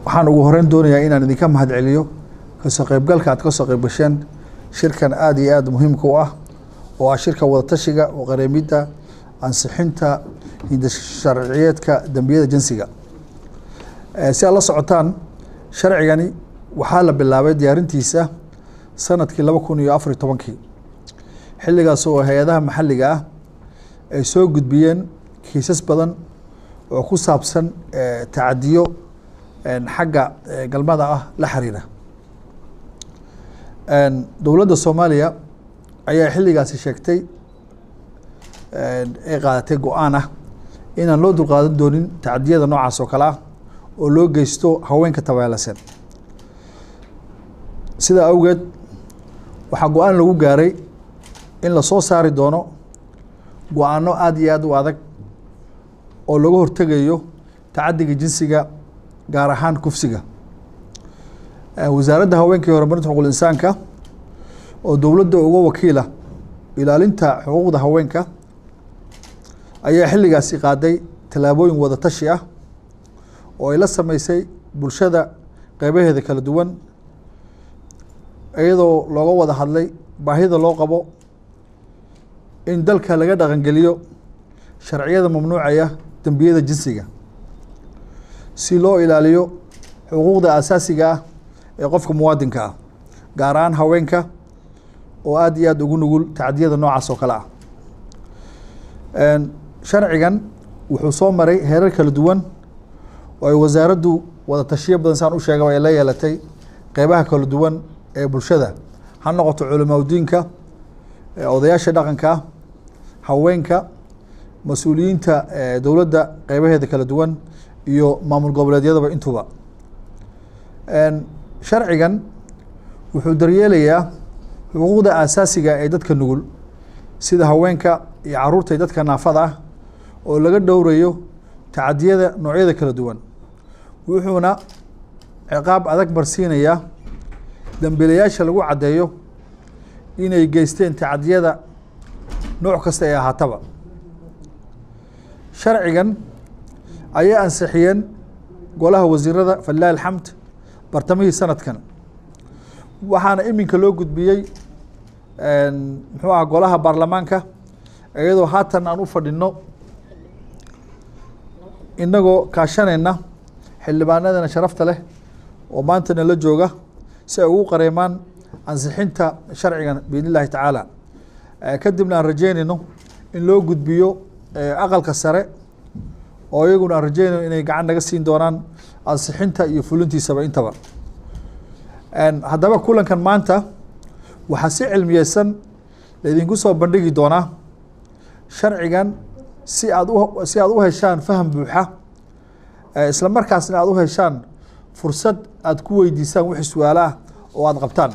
waxaan ugu horeyn doonayaa inaan idinka mahadceliyo kasoo qaybgalka aad ka soo qayb gasheen shirkan aad iyo aad muhiimka u ah oo ah shirka wada tashiga oo qareemida ansixinta sharciyeedka dambiyada jinsiga si aad la socotaan sharcigani waxaa la bilaabay diyaarintiisa sanadkii 2014 xilligaas oo hay-adaha maxalliga ah ay soo gudbiyeen kiisas badan oo ku saabsan tacadiyo xagga galmada ah la xiriira dowladda Soomaaliya ayaa xilligaasi sheegtay ay qaadatay go'aan ah inaan loo dulqaadan doonin tacadiyada noocaas oo kale ah oo loo geysto haweenka tabaalasan sida awgeed waxaa go'aan lagu gaaray in la soo saari doono go'aano aad iyo aad u adag oo laga hortegayo tacadiga jinsiga gaar ahaan kufsiga wasaaradda haweenka iyo horumarinta xuquuqul insaanka oo dowladda uga wakiila ilaalinta xuquuqda haweenka ayaa xilligaasi qaaday tallaabooyin wada tashi ah oo ay la sameysay bulshada qaybaheeda kala duwan iyadoo looga wada hadlay baahida loo qabo in dalka laga dhaqangeliyo sharciyada mamnuucaya dambiyada jinsiga si loo ilaaliyo xuquuqda asaasiga ah ee qofka muwaadinka ah gaar ahaan haweenka oo aad iyo aad ugu nugul tacadiyada noocaas oo kale ah sharcigan wuxuu soo maray heerar kala duwan oo ay wasaaraddu wada tashiyo badan saan u sheegay ay la yeelatay qeybaha kala duwan ee bulshada ha noqoto culamaa diinka odayaasha dhaqanka haweenka mas-uuliyiinta dowladda qeybaheeda kala duwan iyo maamul goboleedyadaba intuba sharcigan wuxuu daryeelayaa xuquuqda asaasiga ee dadka nugul sida haweenka iyo caruurta iyo dadka naafada ah oo laga dhowrayo tacadiyada noocyada kala duwan wuxuuna ciqaab adag marsiinayaa dambiilayaasha lagu caddeeyo inay geysteen tacadiyada nooc kasta ee ahaataba sharcigan ayaa ansixiyeen golaha wasiirada falilaahi alxamd bartamihii sanadkan waxaana iminka loo gudbiyey muxuu ah golaha baarlamaanka iyadoo haatan aan u fadhino inagoo kaashanayna xildhibaanadana sharafta leh oo maantana la jooga si ay ugu qareemaan ansixinta sharcigan biidni illaahi tacaala kadibna aan rajeynayno in loo gudbiyo aqalka sare oo iyaguna aan rajeynayno inay gacan naga siin doonaan ansixinta iyo fulintiisaba intaba haddaba kulankan maanta waxaa si cilmiyeysan laydinku soo bandhigi doonaa sharcigan si aad u heshaan faham buuxa isla markaasna aad u heshaan fursad aad ku weydiisaan wixii su-aalo ah oo aad qabtaan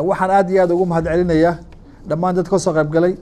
waxaan aad iyo aad ugu mahad celinayaa dhammaan dad ka soo qayb galay